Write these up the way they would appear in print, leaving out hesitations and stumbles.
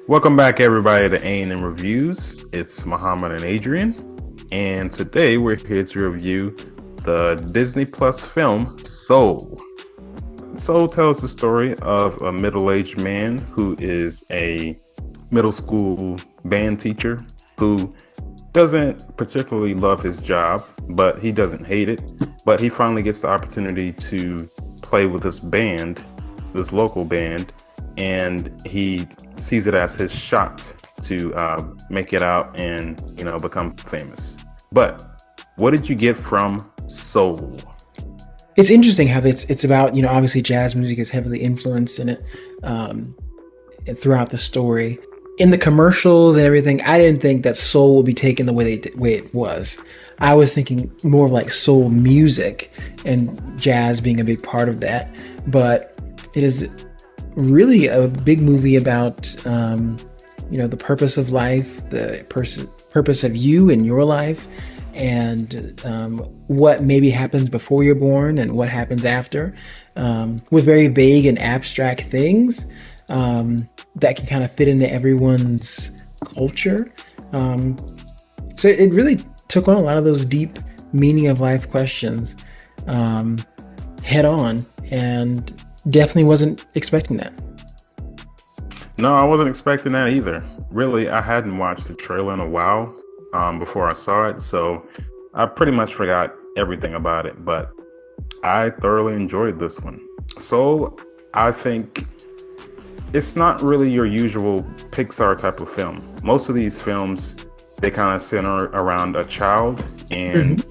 Welcome back, everybody, to A&M Reviews. It's Muhammad and Adrian, and today we're here to review the Disney Plus film Soul. Soul tells the story of a middle-aged man who is a middle school band teacher who doesn't particularly love his job, but he doesn't hate it. But he finally gets the opportunity to play with this band, this local band, and he sees it as his shot to make it out and become famous. But what did you get from Soul? It's interesting how it's about, obviously jazz music is heavily influenced in it throughout the story. In the commercials and everything, I didn't think that soul would be taken the way it was. I was thinking more of like soul music and jazz being a big part of that. But it is really a big movie about, the purpose of life, the purpose of you and your life, and what maybe happens before you're born and what happens after, with very vague and abstract things that can kind of fit into everyone's culture. So it really took on a lot of those deep meaning of life questions head on, and definitely wasn't expecting that. No, I wasn't expecting that either. Really, I hadn't watched the trailer in a while before I saw it, so I pretty much forgot everything about it, but I thoroughly enjoyed this one. So I think it's not really your usual Pixar type of film. Most of these films, they kind of center around a child and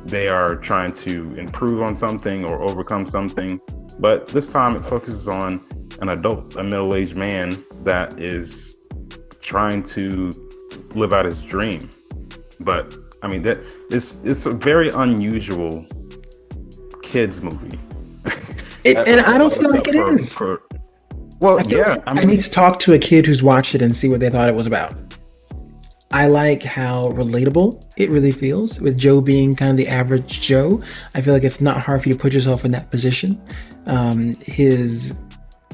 they are trying to improve on something or overcome something. But this time it focuses on an adult, a middle-aged man that is trying to live out his dream. But I mean, it's a very unusual kids movie. And I don't feel like it is. I need to talk to a kid who's watched it and see what they thought it was about. I like how relatable it really feels, with Joe being kind of the average Joe. I feel like it's not hard for you to put yourself in that position.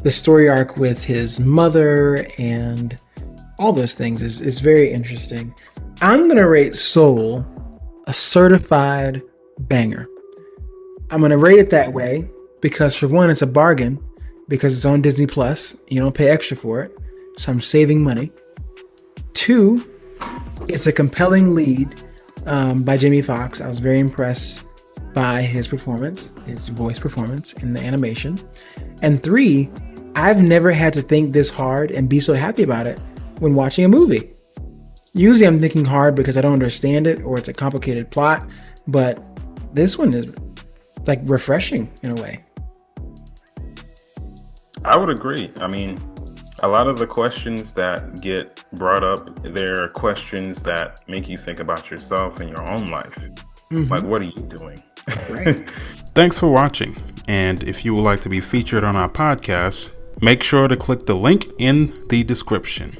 The story arc with his mother and all those things is very interesting. I'm gonna rate Soul a certified banger. I'm gonna rate it that way because, for one, it's a bargain because it's on Disney Plus. You don't pay extra for it, so I'm saving money. 2, it's a compelling lead by Jamie Foxx. I was very impressed by his performance, his voice performance in the animation. And 3, I've never had to think this hard and be so happy about it when watching a movie. Usually I'm thinking hard because I don't understand it or it's a complicated plot, but this one is like refreshing in a way. I would agree. I mean, a lot of the questions that get brought up, they're questions that make you think about yourself and your own life. Like, what are you doing? Right. Thanks for watching. And if you would like to be featured on our podcast, make sure to click the link in the description.